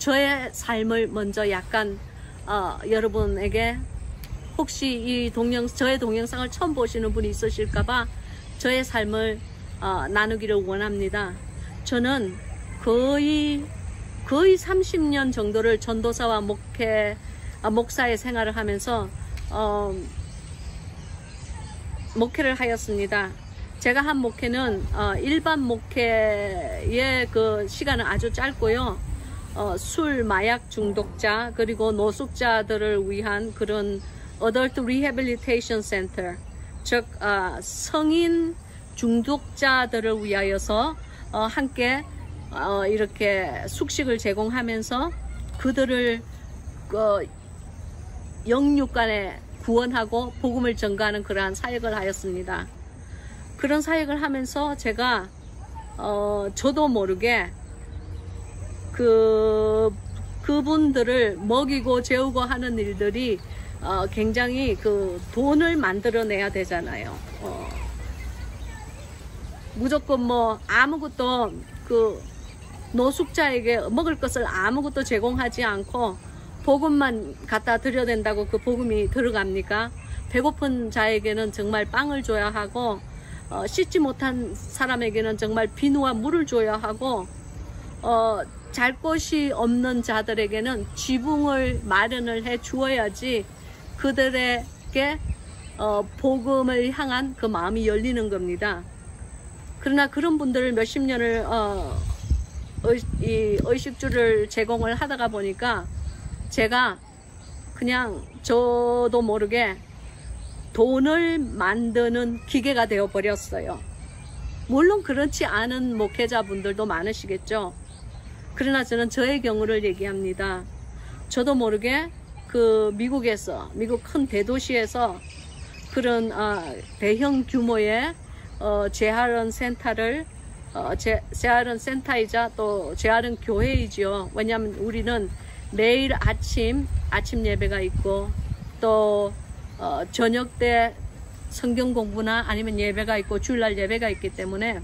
저의 삶을 먼저 약간 여러분에게 혹시 저의 동영상을 처음 보시는 분이 있으실까봐 저의 삶을 나누기를 원합니다. 저는 거의 30년 정도를 전도사와 목사의 생활을 하면서 목회를 하였습니다. 제가 한 목회는 일반 목회의 그 시간은 아주 짧고요. 술, 마약 중독자 그리고 노숙자들을 위한 그런 Adult Rehabilitation Center, 즉 성인 중독자들을 위하여서 함께 이렇게 숙식을 제공하면서 그들을 영육간에 구원하고 복음을 전가하는 그러한 사역을 하였습니다. 그런 사역을 하면서 제가 저도 모르게 그분들을 먹이고 재우고 하는 일들이 굉장히 그 돈을 만들어내야 되잖아요. 무조건 뭐 아무것도 그 노숙자에게 먹을 것을 아무것도 제공하지 않고 복음만 갖다 드려야 된다고 그 복음이 들어갑니까? 배고픈 자에게는 정말 빵을 줘야 하고 씻지 못한 사람에게는 정말 비누와 물을 줘야 하고 잘 곳이 없는 자들에게는 지붕을 마련을 해 주어야지 그들에게 복음을 향한 그 마음이 열리는 겁니다. 그러나 그런 분들을 몇십 년을 이 의식주를 제공을 하다가 보니까 제가 그냥 저도 모르게 돈을 만드는 기계가 되어 버렸어요. 물론 그렇지 않은 목회자분들도 많으시겠죠. 그러나 저는 저의 경우를 얘기합니다. 저도 모르게 그 미국 큰 대도시에서 그런 대형 규모의 재활원 센터를 재활원 센터이자 또 재활원 교회이죠. 왜냐하면 우리는 매일 아침 예배가 있고 또 저녁 때 성경 공부나 아니면 예배가 있고 주일날 예배가 있기 때문에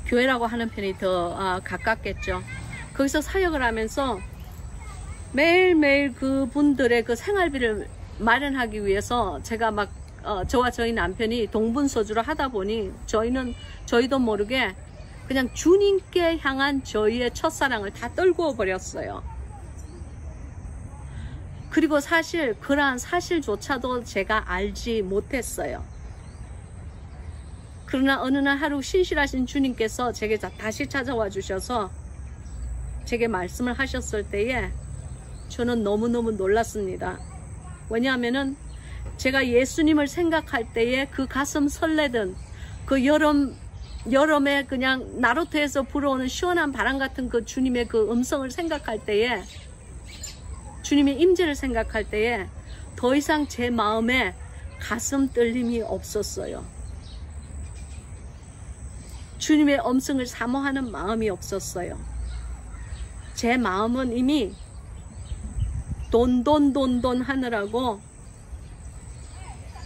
교회라고 하는 편이 더 가깝겠죠. 거기서 사역을 하면서 매일매일 그분들의 그 생활비를 마련하기 위해서 제가 막 저와 저희 남편이 동분서주를 하다 보니 저희도 모르게 그냥 주님께 향한 저희의 첫사랑을 다 떨구어 버렸어요. 그리고 사실 그러한 사실조차도 제가 알지 못했어요. 그러나 어느 날 하루 신실하신 주님께서 제게 다시 찾아와 주셔서 제게 말씀을 하셨을 때에 저는 너무너무 놀랐습니다. 왜냐하면은 제가 예수님을 생각할 때에 그 가슴 설레던 그 여름에 그냥 나루터에서 불어오는 시원한 바람 같은 그 주님의 그 음성을 생각할 때에, 주님의 임재를 생각할 때에 더 이상 제 마음에 가슴 떨림이 없었어요. 주님의 음성을 사모하는 마음이 없었어요. 제 마음은 이미 돈 하느라고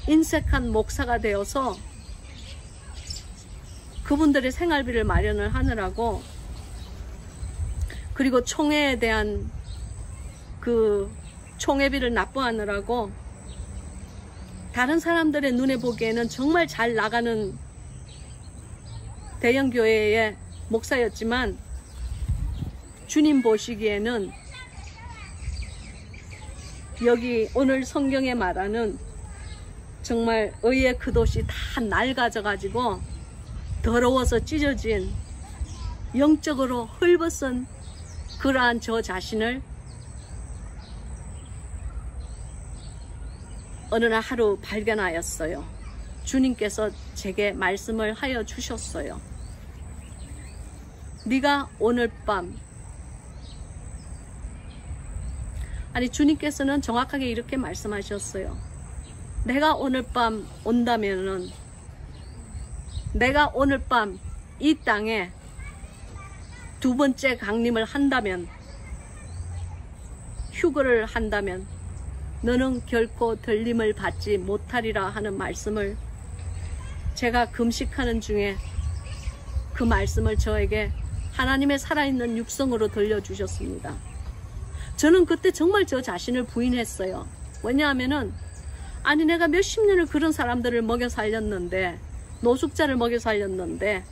인색한 목사가 되어서 그분들의 생활비를 마련을 하느라고, 그리고 총회에 대한 그 총회비를 납부하느라고 다른 사람들의 눈에 보기에는 정말 잘 나가는 대형 교회의 목사였지만 주님 보시기에는 여기 오늘 성경에 말하는 정말 의의 그 도시 다 낡아져 가지고 더러워서 찢어진 영적으로 헐벗은 그러한 저 자신을 어느 날 하루 발견하였어요. 주님께서 제게 말씀을 하여 주셨어요. 네가 오늘 밤, 아니 주님께서는 정확하게 이렇게 말씀하셨어요. 내가 오늘 밤 온다면은, 내가 오늘 밤 이 땅에 두 번째 강림을 한다면, 휴거를 한다면 너는 결코 들림을 받지 못하리라 하는 말씀을, 제가 금식하는 중에 그 말씀을 저에게 하나님의 살아있는 육성으로 들려주셨습니다. 저는 그때 정말 저 자신을 부인했어요. 왜냐하면은 아니 내가 몇십 년을 그런 사람들을 먹여 살렸는데, 노숙자를 먹여 살렸는데,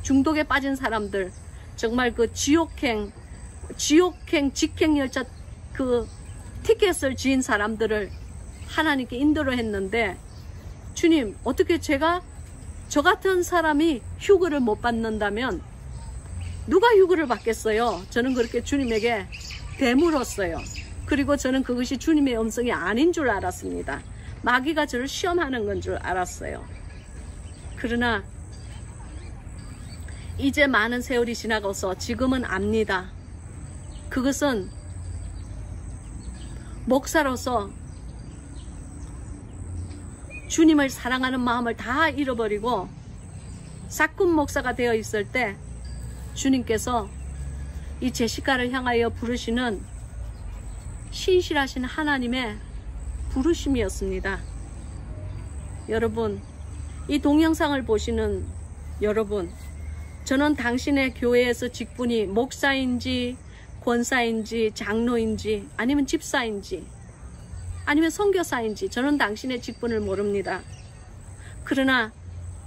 중독에 빠진 사람들, 정말 그 지옥행 직행열차 그 티켓을 지은 사람들을 하나님께 인도를 했는데, 주님 어떻게 제가 저 같은 사람이 휴거를 못 받는다면 누가 휴거를 받겠어요? 저는 그렇게 주님에게 되물었어요. 그리고 저는 그것이 주님의 음성이 아닌 줄 알았습니다. 마귀가 저를 시험하는 건 줄 알았어요. 그러나 이제 많은 세월이 지나가서 지금은 압니다. 그것은 목사로서 주님을 사랑하는 마음을 다 잃어버리고 사꾼 목사가 되어 있을 때 주님께서 이 제시카를 향하여 부르시는 신실하신 하나님의 부르심이었습니다. 여러분, 이 동영상을 보시는 여러분, 저는 당신의 교회에서 직분이 목사인지 권사인지 장로인지 아니면 집사인지 아니면 선교사인지 저는 당신의 직분을 모릅니다. 그러나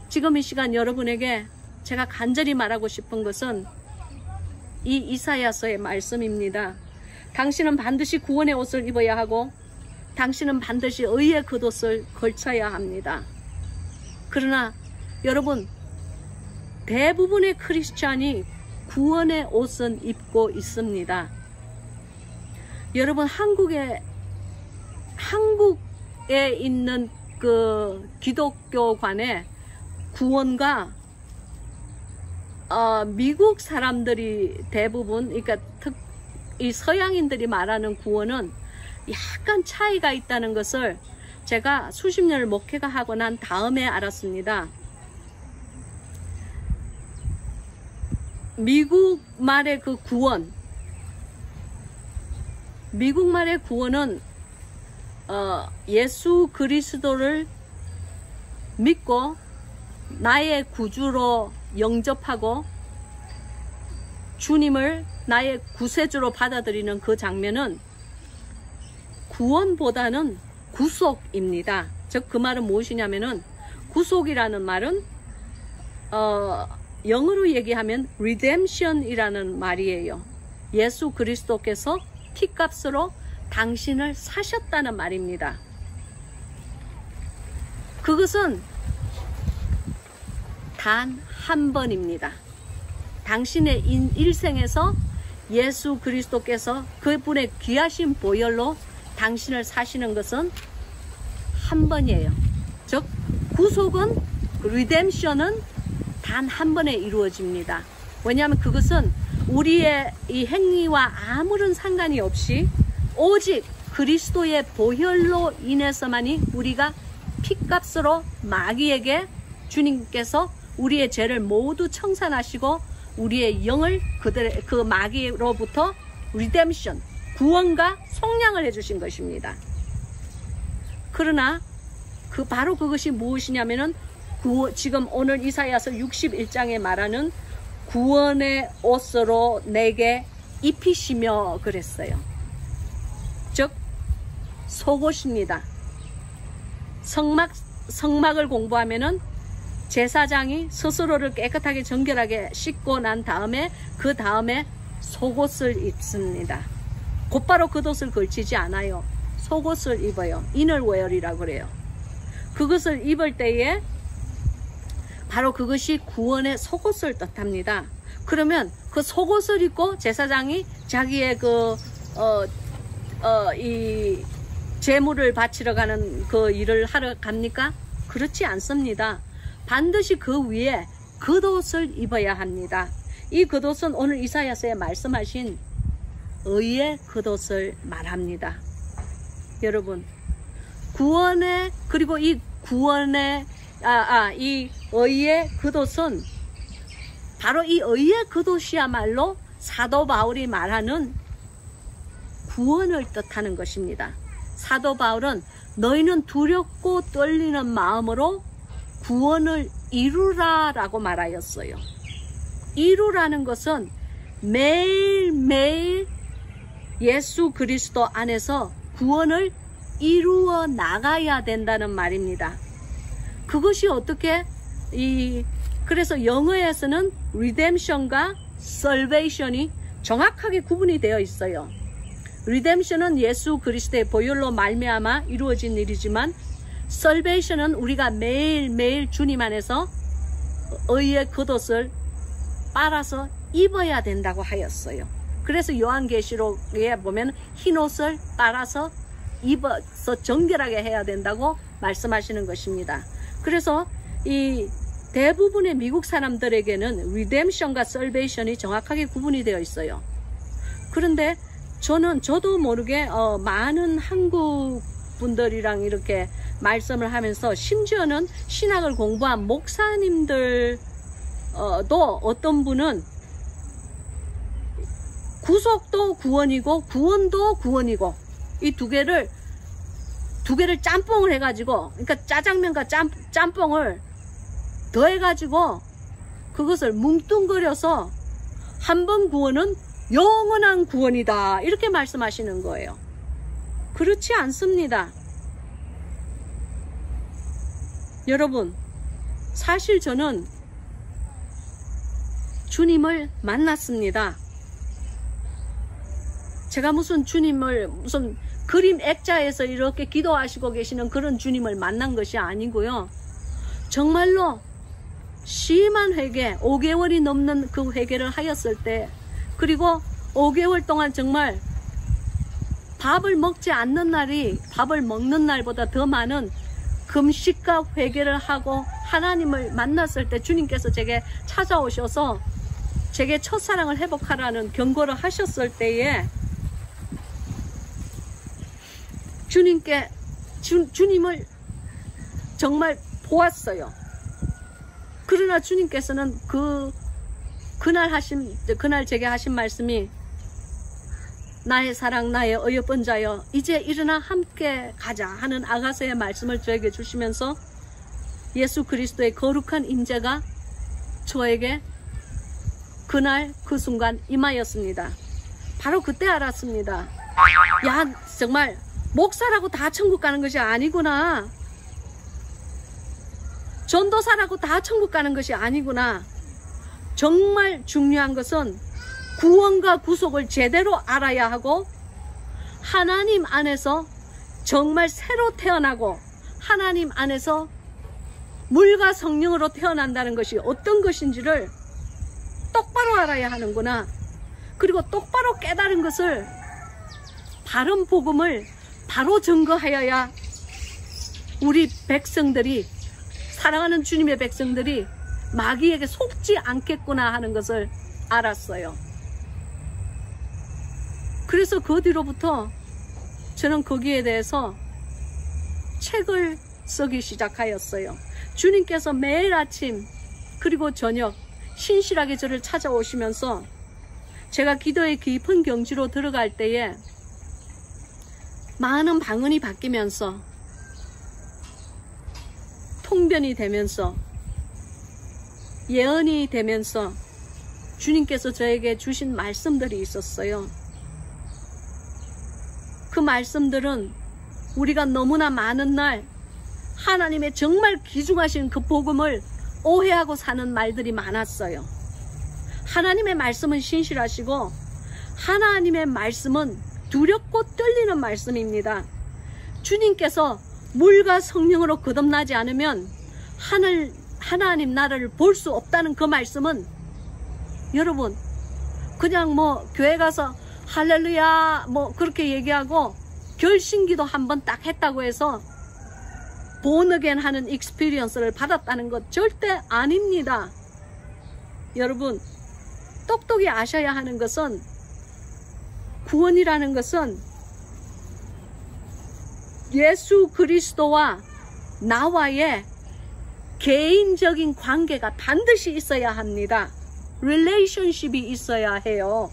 지금 이 시간 여러분에게 제가 간절히 말하고 싶은 것은 이 이사야서의 말씀입니다. 당신은 반드시 구원의 옷을 입어야 하고 당신은 반드시 의의 겉옷을 걸쳐야 합니다. 그러나 여러분, 대부분의 크리스찬이 구원의 옷은 입고 있습니다. 여러분, 한국에 있는 그 기독교관의 구원과 미국 사람들이 대부분, 그러니까 이 서양인들이 말하는 구원은 약간 차이가 있다는 것을 제가 수십 년을 목회가 하고 난 다음에 알았습니다. 미국 말의 그 구원, 미국 말의 구원은 예수 그리스도를 믿고 나의 구주로 영접하고 주님을 나의 구세주로 받아들이는 그 장면은 구원보다는 구속입니다. 즉 그 말은 무엇이냐면은, 구속이라는 말은 영어로 얘기하면 redemption이라는 말이에요. 예수 그리스도께서 피값으로 당신을 사셨다는 말입니다. 그것은 단 한 번입니다. 당신의 일생에서 예수 그리스도께서 그분의 귀하신 보혈로 당신을 사시는 것은 한 번이에요. 즉 구속은, 리뎀션은 단 한 번에 이루어집니다. 왜냐하면 그것은 우리의 이 행위와 아무런 상관이 없이 오직 그리스도의 보혈로 인해서만이 우리가 피값으로 마귀에게 주님께서 우리의 죄를 모두 청산하시고 우리의 영을 그 마귀로부터 리뎀션, 구원과 속량을 해주신 것입니다. 그러나 바로 그것이 무엇이냐면은 지금 오늘 이사야서 61장에 말하는 구원의 옷으로 내게 입히시며 그랬어요. 즉 속옷입니다. 성막을 공부하면은 제사장이 스스로를 깨끗하게 정결하게 씻고 난 다음에 그 다음에 속옷을 입습니다. 곧바로 겉옷을 걸치지 않아요. 속옷을 입어요. 이너웨어이라고 그래요. 그것을 입을 때에 바로 그것이 구원의 속옷을 뜻합니다. 그러면 그 속옷을 입고 제사장이 자기의 이 제물을 바치러 가는 그 일을 하러 갑니까? 그렇지 않습니다. 반드시 그 위에 겉옷을 입어야 합니다. 이 겉옷은 오늘 이사야서에 말씀하신 의의 겉옷을 말합니다. 여러분, 구원의, 그리고 이 구원의 이 의의 겉옷은 바로 이 의의 겉옷이야말로 사도 바울이 말하는 구원을 뜻하는 것입니다. 사도 바울은 너희는 두렵고 떨리는 마음으로 구원을 이루라 라고 말하였어요. 이루라는 것은 매일매일 예수 그리스도 안에서 구원을 이루어 나가야 된다는 말입니다. 그것이 어떻게 그래서 영어에서는 redemption과 salvation이 정확하게 구분이 되어 있어요. redemption은 예수 그리스도의 보혈로 말미암아 이루어진 일이지만 salvation은 우리가 매일매일 주님 안에서 의의 겉옷을 빨아서 입어야 된다고 하였어요. 그래서 요한계시록에 보면 흰옷을 빨아서 입어서 정결하게 해야 된다고 말씀하시는 것입니다. 그래서 이 대부분의 미국 사람들에게는 redemption과 salvation이 정확하게 구분이 되어 있어요. 그런데 저도 모르게 많은 한국 분들이랑 이렇게 말씀을 하면서 심지어는 신학을 공부한 목사님들도 어떤 분은 구속도 구원이고 구원도 구원이고 이 두 개를 짬뽕을 해가지고, 그러니까 짜장면과 짬뽕을 더해가지고 그것을 뭉뚱그려서 한 번 구원은 영원한 구원이다 이렇게 말씀하시는 거예요. 그렇지 않습니다. 여러분, 사실 저는 주님을 만났습니다. 제가 무슨 주님을 무슨 그림 액자에서 이렇게 기도하시고 계시는 그런 주님을 만난 것이 아니고요. 정말로 심한 회개, 5개월이 넘는 그 회개를 하였을 때, 그리고 5개월 동안 정말 밥을 먹지 않는 날이 밥을 먹는 날보다 더 많은 금식과 회개를 하고 하나님을 만났을 때 주님께서 제게 찾아오셔서 제게 첫사랑을 회복하라는 경고를 하셨을 때에 주님을 정말 보았어요. 그러나 주님께서는 그날 제게 하신 말씀이 나의 사랑, 나의 어여쁜 자여, 이제 일어나 함께 가자 하는 아가서의 말씀을 저에게 주시면서 예수 그리스도의 거룩한 임재가 저에게 그날 그 순간 임하였습니다. 바로 그때 알았습니다. 야, 정말 목사라고 다 천국 가는 것이 아니구나. 전도사라고 다 천국 가는 것이 아니구나. 정말 중요한 것은 구원과 구속을 제대로 알아야 하고 하나님 안에서 정말 새로 태어나고 하나님 안에서 물과 성령으로 태어난다는 것이 어떤 것인지를 똑바로 알아야 하는구나. 그리고 똑바로 깨달은 것을 바른 복음을 바로 증거하여야 우리 백성들이, 사랑하는 주님의 백성들이 마귀에게 속지 않겠구나 하는 것을 알았어요. 그래서 그 뒤로부터 저는 거기에 대해서 책을 쓰기 시작하였어요. 주님께서 매일 아침 그리고 저녁 신실하게 저를 찾아오시면서 제가 기도의 깊은 경지로 들어갈 때에 많은 방언이 바뀌면서 통변이 되면서 예언이 되면서 주님께서 저에게 주신 말씀들이 있었어요. 그 말씀들은 우리가 너무나 많은 날 하나님의 정말 귀중하신 그 복음을 오해하고 사는 말들이 많았어요. 하나님의 말씀은 신실하시고 하나님의 말씀은 두렵고 떨리는 말씀입니다. 주님께서 물과 성령으로 거듭나지 않으면 하나님 나라를 볼 수 없다는 그 말씀은 여러분 그냥 뭐 교회 가서 할렐루야 뭐 그렇게 얘기하고 결신기도 한번 딱 했다고 해서 본어겐 하는 익스피리언스를 받았다는 것 절대 아닙니다. 여러분 똑똑히 아셔야 하는 것은 구원이라는 것은 예수 그리스도와 나와의 개인적인 관계가 반드시 있어야 합니다. 릴레이션십이 있어야 해요.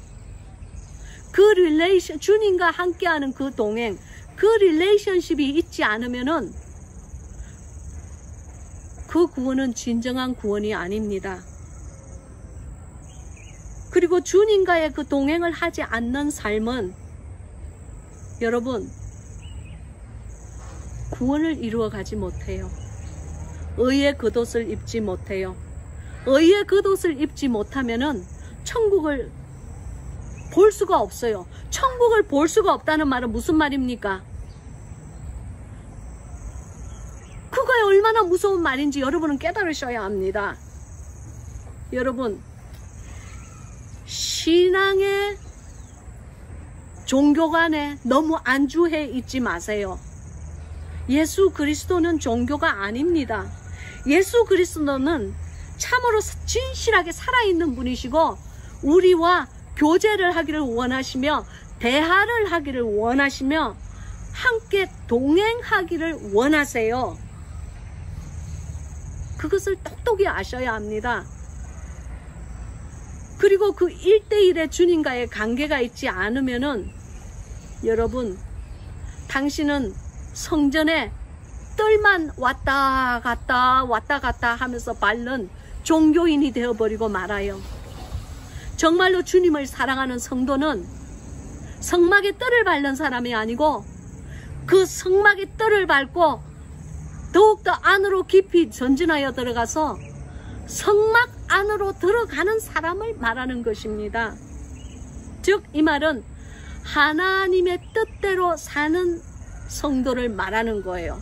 주님과 함께하는 그 동행, 그 릴레이션십이 있지 않으면은 그 구원은 진정한 구원이 아닙니다. 그리고 주님과의 그 동행을 하지 않는 삶은 여러분 구원을 이루어 가지 못해요. 의의 겉옷을 입지 못해요. 의의 겉옷을 입지 못하면은 천국을 볼 수가 없어요. 천국을 볼 수가 없다는 말은 무슨 말입니까? 그거에 얼마나 무서운 말인지 여러분은 깨달으셔야 합니다. 여러분, 신앙의 종교관에 너무 안주해 있지 마세요. 예수 그리스도는 종교가 아닙니다. 예수 그리스도는 참으로 진실하게 살아있는 분이시고 우리와 교제를 하기를 원하시며 대화를 하기를 원하시며 함께 동행하기를 원하세요. 그것을 똑똑히 아셔야 합니다. 그리고 그 1대1의 주님과의 관계가 있지 않으면은 여러분, 당신은 성전에 뜰만 왔다 갔다 하면서 밟는 종교인이 되어버리고 말아요. 정말로 주님을 사랑하는 성도는 성막의 뜰을 밟는 사람이 아니고 그 성막의 뜰을 밟고 더욱더 안으로 깊이 전진하여 들어가서 성막 안으로 들어가는 사람을 말하는 것입니다. 즉 이 말은 하나님의 뜻대로 사는 성도를 말하는 거예요.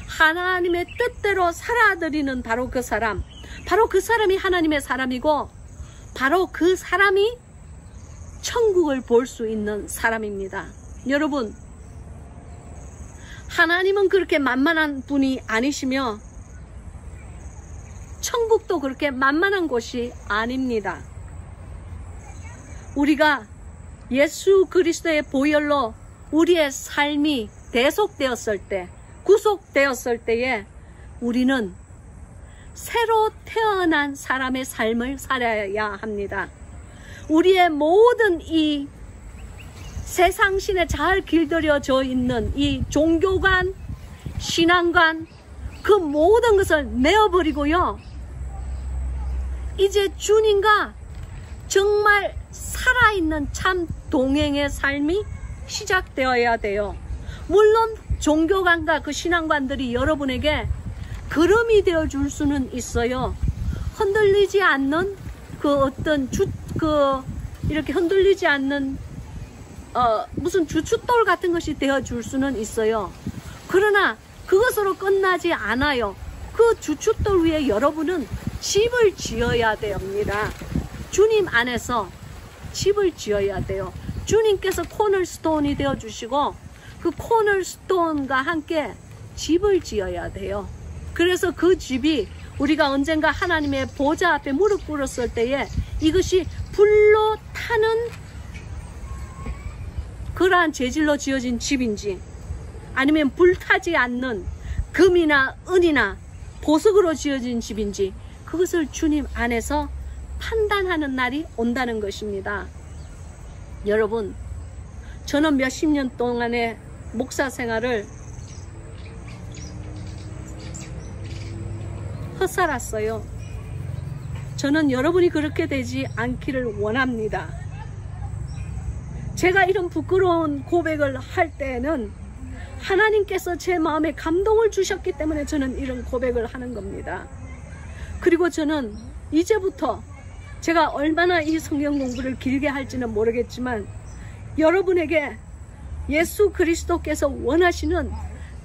하나님의 뜻대로 살아드리는 바로 그 사람이 하나님의 사람이고 바로 그 사람이 천국을 볼 수 있는 사람입니다. 여러분, 하나님은 그렇게 만만한 분이 아니시며 천국도 그렇게 만만한 곳이 아닙니다. 우리가 예수 그리스도의 보혈로 우리의 삶이 대속되었을 때, 구속되었을 때에 우리는 새로 태어난 사람의 삶을 살아야 합니다. 우리의 모든 이 세상신에 잘 길들여져 있는 이 종교관, 신앙관, 그 모든 것을 내어버리고요. 이제 주님과 정말 살아있는 참 동행의 삶이 시작되어야 돼요. 물론 종교관과 그 신앙관들이 여러분에게 그름이 되어줄 수는 있어요. 흔들리지 않는 그 어떤 이렇게 흔들리지 않는 무슨 주춧돌 같은 것이 되어줄 수는 있어요. 그러나 그것으로 끝나지 않아요. 그 주춧돌 위에 여러분은 집을 지어야 됩니다. 주님 안에서 집을 지어야 돼요. 주님께서 코널스톤이 되어주시고 그 코널스톤과 함께 집을 지어야 돼요. 그래서 그 집이 우리가 언젠가 하나님의 보좌 앞에 무릎 꿇었을 때에 이것이 불로 타는 그러한 재질로 지어진 집인지 아니면 불타지 않는 금이나 은이나 보석으로 지어진 집인지 그것을 주님 안에서 판단하는 날이 온다는 것입니다. 여러분, 저는 몇십 년 동안의 목사 생활을 헛살았어요. 저는 여러분이 그렇게 되지 않기를 원합니다. 제가 이런 부끄러운 고백을 할 때에는 하나님께서 제 마음에 감동을 주셨기 때문에 저는 이런 고백을 하는 겁니다. 그리고 저는 이제부터 제가 얼마나 이 성경 공부를 길게 할지는 모르겠지만 여러분에게 예수 그리스도께서 원하시는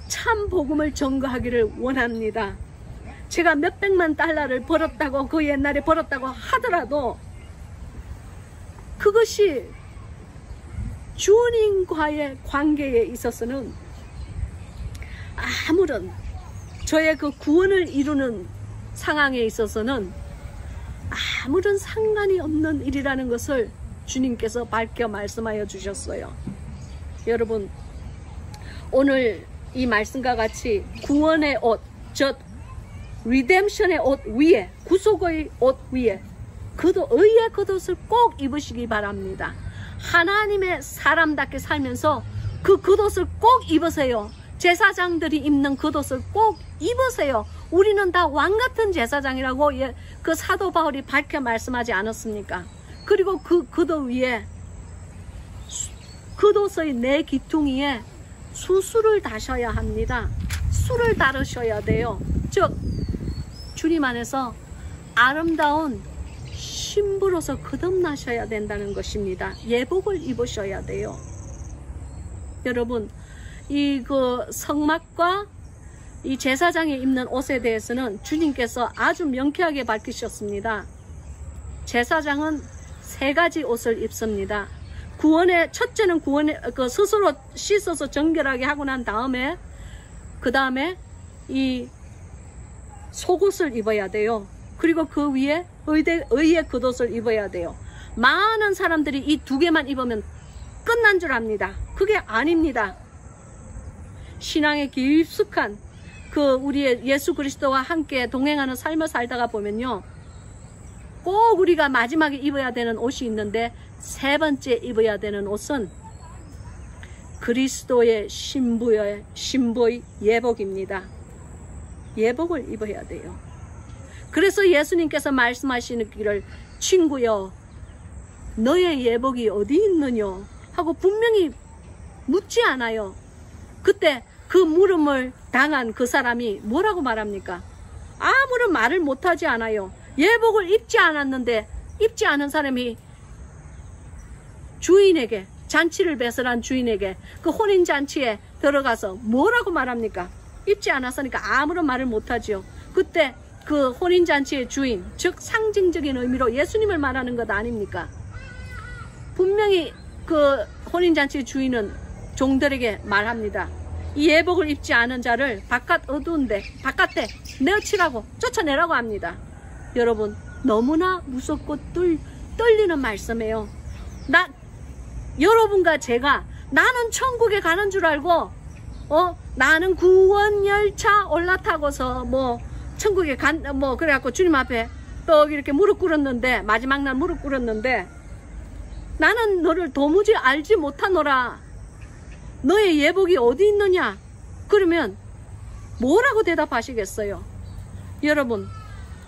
참 복음을 전거하기를 원합니다. 제가 몇백만 달러를 벌었다고 그 옛날에 벌었다고 하더라도 그것이 주님과의 관계에 있어서는 아무런 저의 그 구원을 이루는 상황에 있어서는 아무런 상관이 없는 일이라는 것을 주님께서 밝혀 말씀하여 주셨어요. 여러분, 오늘 이 말씀과 같이 구원의 옷, 즉 리뎀션의 옷 위에, 구속의 옷 위에 의의 겉옷을 꼭 입으시기 바랍니다. 하나님의 사람답게 살면서 그 겉옷을 꼭 입으세요. 제사장들이 입는 겉옷을 꼭 입으세요. 우리는 다 왕같은 제사장이라고 그 사도 바울이 밝혀 말씀하지 않았습니까? 그리고 그 겉옷 위에, 겉옷의 네 기퉁이에 수술을 다셔야 합니다. 술을 다르셔야 돼요. 즉 주님 안에서 아름다운 신부로서 거듭나셔야 된다는 것입니다. 예복을 입으셔야 돼요. 여러분, 이 성막과 이 제사장이 입는 옷에 대해서는 주님께서 아주 명쾌하게 밝히셨습니다. 제사장은 3가지 옷을 입습니다. 첫째는 구원에 스스로 씻어서 정결하게 하고 난 다음에, 그 다음에 이 속옷을 입어야 돼요. 그리고 그 위에 의의 겉옷을 입어야 돼요. 많은 사람들이 이 2개만 입으면 끝난 줄 압니다. 그게 아닙니다. 신앙에 깊숙한 우리의 예수 그리스도와 함께 동행하는 삶을 살다가 보면요, 꼭 우리가 마지막에 입어야 되는 옷이 있는데, 3번째 입어야 되는 옷은 그리스도의 신부의 예복입니다. 예복을 입어야 돼요. 그래서 예수님께서 말씀하시기를, 친구여, 너의 예복이 어디 있느냐 하고 분명히 묻지 않아요. 그때 그 물음을 당한 그 사람이 뭐라고 말합니까? 아무런 말을 못하지 않아요. 예복을 입지 않았는데, 입지 않은 사람이 주인에게, 잔치를 배설한 주인에게, 그 혼인잔치에 들어가서 뭐라고 말합니까? 입지 않았으니까 아무런 말을 못하죠. 그때 그 혼인잔치의 주인, 즉 상징적인 의미로 예수님을 말하는 것 아닙니까? 분명히 그 혼인잔치의 주인은 종들에게 말합니다. 이 예복을 입지 않은 자를 어두운데 바깥에 내어치라고, 쫓아내라고 합니다. 여러분, 너무나 무섭고 떨리는 말씀이에요. 여러분과 제가, 나는 천국에 가는 줄 알고, 나는 구원 열차 올라타고서 천국에 그래갖고 주님 앞에 떡 이렇게 무릎 꿇었는데, 마지막 날 무릎 꿇었는데, 나는 너를 도무지 알지 못하노라. 너의 예복이 어디 있느냐? 그러면 뭐라고 대답하시겠어요? 여러분,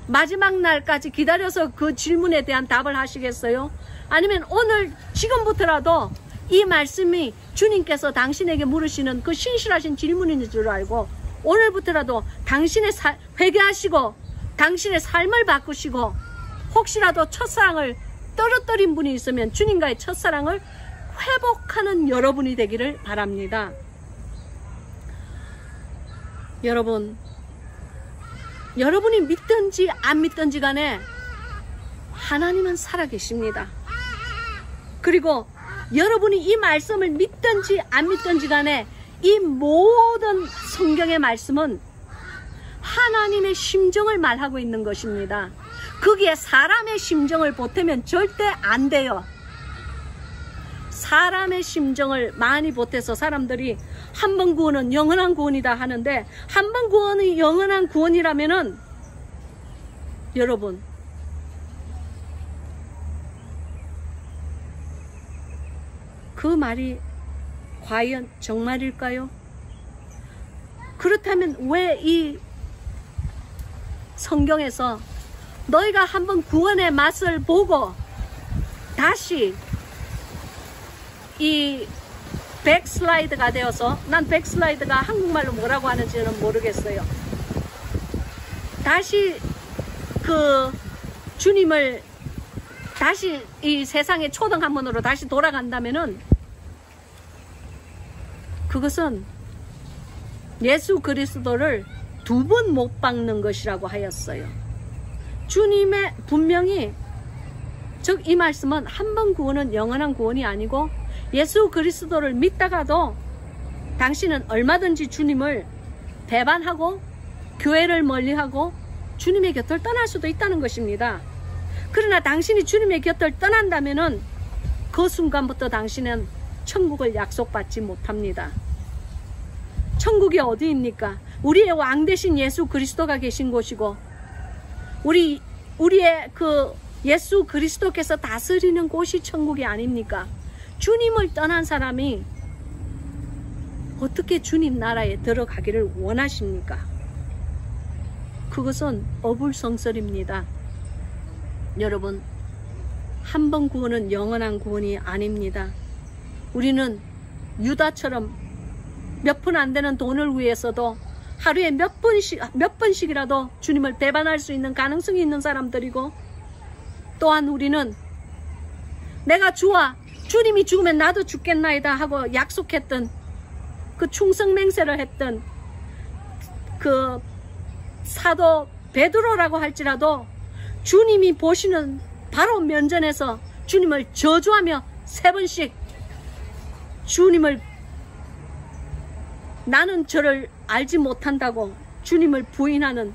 마지막 날까지 기다려서 그 질문에 대한 답을 하시겠어요? 아니면 오늘 지금부터라도 이 말씀이 주님께서 당신에게 물으시는 그 신실하신 질문인 줄 알고 오늘부터라도 회개하시고 당신의 삶을 바꾸시고, 혹시라도 첫사랑을 떨어뜨린 분이 있으면 주님과의 첫사랑을 회복하는 여러분이 되기를 바랍니다. 여러분, 여러분이 믿든지 안 믿든지 간에 하나님은 살아계십니다. 그리고 여러분이 이 말씀을 믿든지 안 믿든지 간에 이 모든 성경의 말씀은 하나님의 심정을 말하고 있는 것입니다. 거기에 사람의 심정을 보태면 절대 안 돼요. 사람의 심정을 많이 보태서 사람들이 한 번 구원은 영원한 구원이다 하는데, 한 번 구원이 영원한 구원이라면은 여러분, 그 말이 과연 정말일까요? 그렇다면 왜 이 성경에서 너희가 한번 구원의 맛을 보고 다시 이 백슬라이드가 되어서, 난 백슬라이드가 한국말로 뭐라고 하는지는 모르겠어요. 다시 그 주님을 다시 이 세상의 초등 한문으로 다시 돌아간다면은 그것은 예수 그리스도를 2번 못 박는 것이라고 하였어요. 주님의 분명히, 즉 이 말씀은 한 번 구원은 영원한 구원이 아니고, 예수 그리스도를 믿다가도 당신은 얼마든지 주님을 배반하고 교회를 멀리하고 주님의 곁을 떠날 수도 있다는 것입니다. 그러나 당신이 주님의 곁을 떠난다면은 그 순간부터 당신은 천국을 약속받지 못합니다. 천국이 어디입니까? 우리의 왕 되신 예수 그리스도가 계신 곳이고, 우리의 그 예수 그리스도께서 다스리는 곳이 천국이 아닙니까? 주님을 떠난 사람이 어떻게 주님 나라에 들어가기를 원하십니까? 그것은 어불성설입니다. 여러분, 한 번 구원은 영원한 구원이 아닙니다. 우리는 유다처럼 몇 푼 안 되는 돈을 위해서도 하루에 몇 번씩이라도 주님을 배반할 수 있는 가능성이 있는 사람들이고, 또한 우리는 내가 주와 주님이 죽으면 나도 죽겠나이다 하고 약속했던 그 충성맹세를 했던 그 사도 베드로라고 할지라도 주님이 보시는 바로 면전에서 주님을 저주하며 3번씩 주님을, 나는 저를 알지 못한다고 주님을 부인하는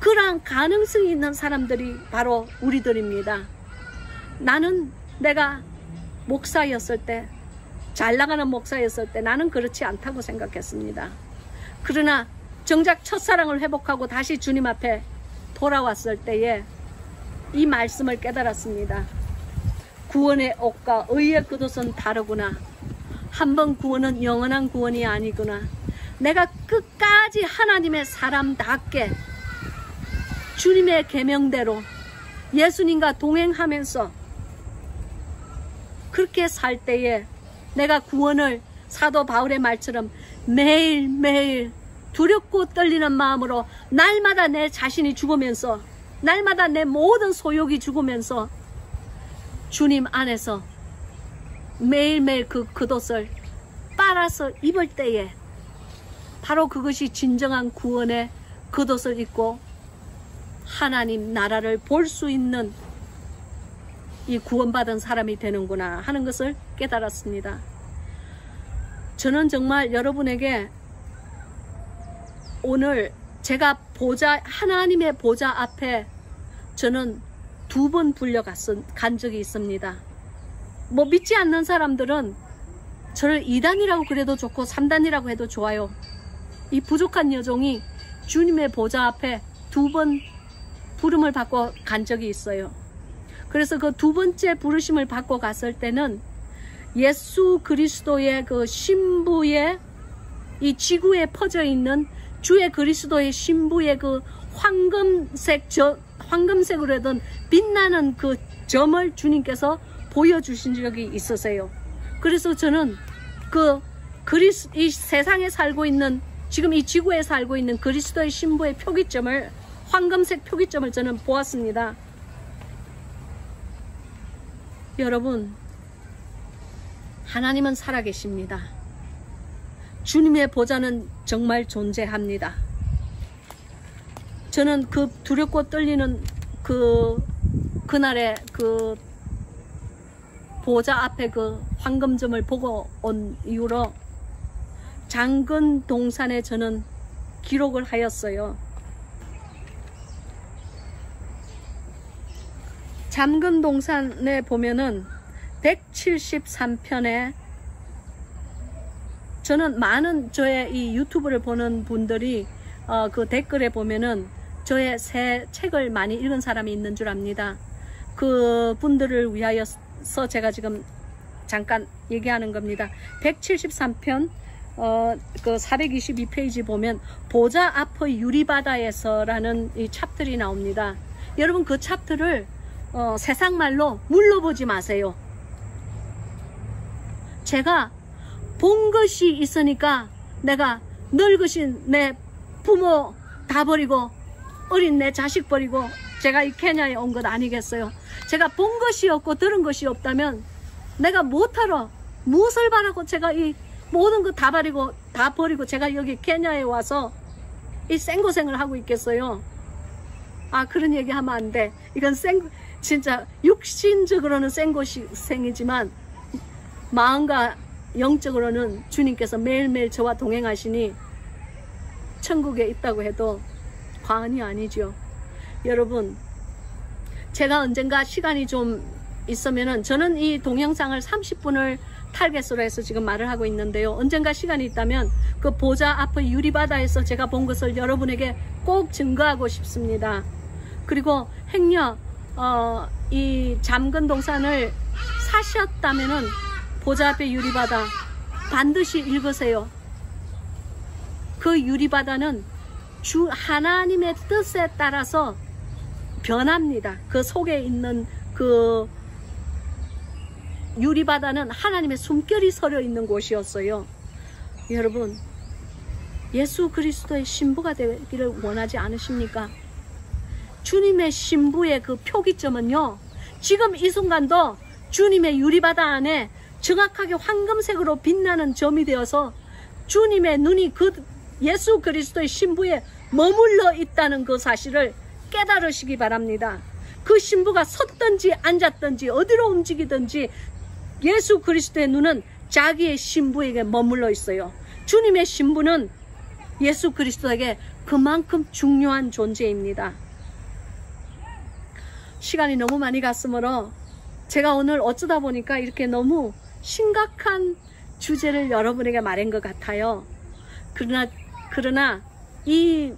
그러한 가능성이 있는 사람들이 바로 우리들입니다. 나는 내가 목사였을 때, 잘 나가는 목사였을 때 나는 그렇지 않다고 생각했습니다. 그러나 정작 첫사랑을 회복하고 다시 주님 앞에 돌아왔을 때에 이 말씀을 깨달았습니다. 구원의 옷과 의의 겉옷은 다르구나. 한 번 구원은 영원한 구원이 아니구나. 내가 끝까지 하나님의 사람답게 주님의 계명대로 예수님과 동행하면서 그렇게 살 때에 내가 구원을 사도 바울의 말처럼 매일매일 두렵고 떨리는 마음으로 날마다 내 자신이 죽으면서, 날마다 내 모든 소욕이 죽으면서 주님 안에서 매일매일 그 겉옷을 빨아서 입을 때에 바로 그것이 진정한 구원의 겉옷을 입고 하나님 나라를 볼 수 있는 이 구원받은 사람이 되는구나 하는 것을 깨달았습니다. 저는 정말 여러분에게 오늘 제가 하나님의 보좌 앞에 저는 2번 불려간 적이 있습니다. 뭐 믿지 않는 사람들은 저를 2단이라고 그래도 좋고 3단이라고 해도 좋아요. 이 부족한 여종이 주님의 보좌 앞에 2번 부름을 받고 간 적이 있어요. 그래서 그 2번째 부르심을 받고 갔을 때는 예수 그리스도의 그 신부의, 이 지구에 퍼져 있는 주의 그리스도의 신부의 그 황금색으로 하던 빛나는 그 점을 주님께서 보여주신 적이 있으세요. 그래서 저는 이 세상에 살고 있는, 지금 이 지구에 살고 있는 그리스도의 신부의 표기점을, 황금색 표기점을 저는 보았습니다. 여러분, 하나님은 살아계십니다. 주님의 보좌는 정말 존재합니다. 저는 그 두렵고 떨리는 그날의 그 보좌 앞에 그 황금점을 보고 온 이후로 장근 동산에 저는 기록을 하였어요. 장근 동산에 보면은 173편에 저는 많은 저의 이 유튜브를 보는 분들이 그 댓글에 보면은 저의 새 책을 많이 읽은 사람이 있는 줄 압니다. 그 분들을 위하여서 제가 지금 잠깐 얘기하는 겁니다. 173편 그 422페이지 보면 보좌 앞의 유리바다에서라는 이 챕터가 나옵니다. 여러분, 그 챕터를 세상 말로 물러보지 마세요. 제가 본 것이 있으니까 내가 늙으신 내 부모 다 버리고 어린 내 자식 버리고 제가 이 케냐에 온 것 아니겠어요? 제가 본 것이 없고 들은 것이 없다면 내가 못하러, 무엇을 바라고 제가 이 모든 것 다 버리고 제가 여기 케냐에 와서 이 생고생을 하고 있겠어요? 아, 그런 얘기 하면 안 돼. 이건 진짜 육신적으로는 생고생이지만 마음과 영적으로는 주님께서 매일매일 저와 동행하시니 천국에 있다고 해도 과언이 아니죠. 여러분, 제가 언젠가 시간이 좀 있으면은, 저는 이 동영상을 30분을 타겟으로 해서 지금 말을 하고 있는데요. 언젠가 시간이 있다면 그 보좌 앞의 유리바다에서 제가 본 것을 여러분에게 꼭 증거하고 싶습니다. 그리고 행여 이 잠근 동산을 사셨다면은 보좌 앞의 유리바다 반드시 읽으세요. 그 유리바다는 주 하나님의 뜻에 따라서 변합니다. 그 속에 있는 그 유리바다는 하나님의 숨결이 서려 있는 곳이었어요. 여러분, 예수 그리스도의 신부가 되기를 원하지 않으십니까? 주님의 신부의 그 표기점은요, 지금 이 순간도 주님의 유리바다 안에 정확하게 황금색으로 빛나는 점이 되어서 주님의 눈이 그 예수 그리스도의 신부에 머물러 있다는 그 사실을 깨달으시기 바랍니다. 그 신부가 섰든지 앉았든지 어디로 움직이든지 예수 그리스도의 눈은 자기의 신부에게 머물러 있어요. 주님의 신부는 예수 그리스도에게 그만큼 중요한 존재입니다. 시간이 너무 많이 갔으므로 제가 오늘 어쩌다 보니까 이렇게 너무 심각한 주제를 여러분에게 말한 것 같아요. 그러나 이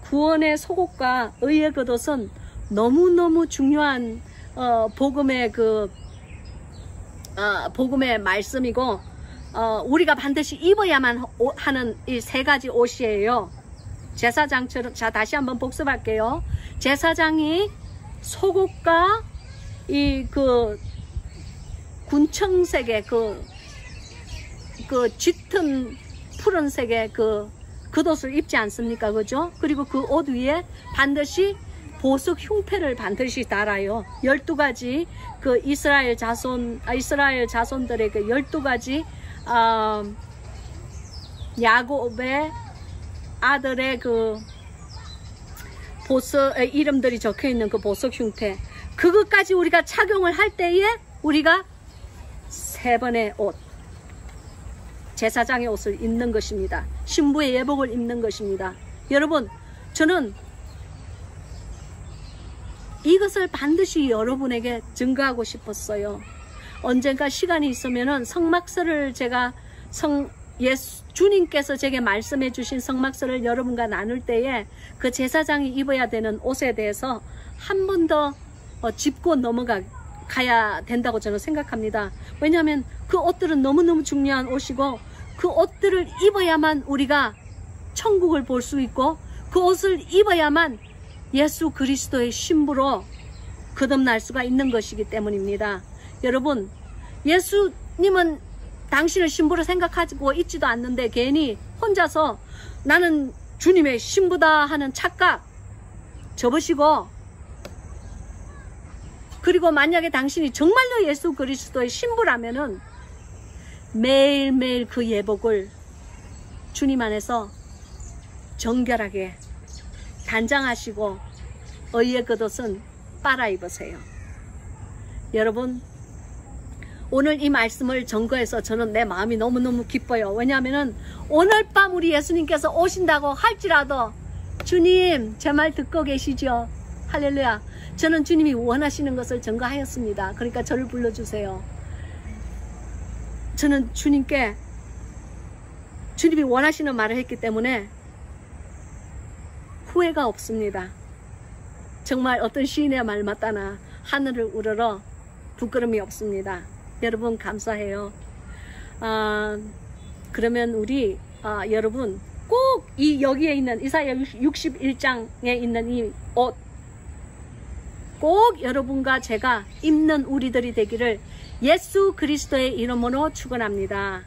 구원의 속옷과 의의 겉옷은 너무너무 중요한 복음의 복음의 말씀이고, 우리가 반드시 입어야만 하는 이 세 가지 옷이에요. 제사장처럼, 자, 다시 한번 복습할게요. 제사장이 속옷과 이 군청색의 짙은 푸른색의 겉옷을 입지 않습니까? 그죠? 그리고 그 옷 위에 반드시 보석 흉패를 반드시 달아요. 12가지 이스라엘 자손들의 12가지 야곱의 아들의 이름들이 적혀 있는 그 보석 흉패, 그것까지 우리가 착용을 할 때에 우리가 3번의 옷, 제사장의 옷을 입는 것입니다. 신부의 예복을 입는 것입니다. 여러분, 저는 이것을 반드시 여러분에게 증거하고 싶었어요. 언젠가 시간이 있으면은 성막설을 제가 주님께서 제게 말씀해 주신 성막설을 여러분과 나눌 때에 그 제사장이 입어야 되는 옷에 대해서 한 번 더 짚고 넘어가야 된다고 저는 생각합니다. 왜냐하면 그 옷들은 너무너무 중요한 옷이고, 그 옷들을 입어야만 우리가 천국을 볼 수 있고, 그 옷을 입어야만 예수 그리스도의 신부로 거듭날 수가 있는 것이기 때문입니다. 여러분, 예수님은 당신을 신부로 생각하고 있지도 않는데 괜히 혼자서 나는 주님의 신부다 하는 착각 접으시고, 그리고 만약에 당신이 정말로 예수 그리스도의 신부라면은 매일매일 그 예복을 주님 안에서 정결하게 단장하시고 의의 겉옷은 빨아 입으세요. 여러분, 오늘 이 말씀을 전거해서 저는 내 마음이 너무너무 기뻐요. 왜냐하면 오늘 밤 우리 예수님께서 오신다고 할지라도 주님, 제 말 듣고 계시죠? 할렐루야. 저는 주님이 원하시는 것을 전거하였습니다. 그러니까 저를 불러주세요. 저는 주님께 주님이 원하시는 말을 했기 때문에 후회가 없습니다. 정말 어떤 시인의 말 맞다나 하늘을 우러러 부끄러움이 없습니다. 여러분, 감사해요. 그러면 우리 여러분 꼭 여기에 있는 이사야 61장에 있는 이 옷 꼭 여러분과 제가 입는 우리들이 되기를 예수 그리스도의 이름으로 축원합니다.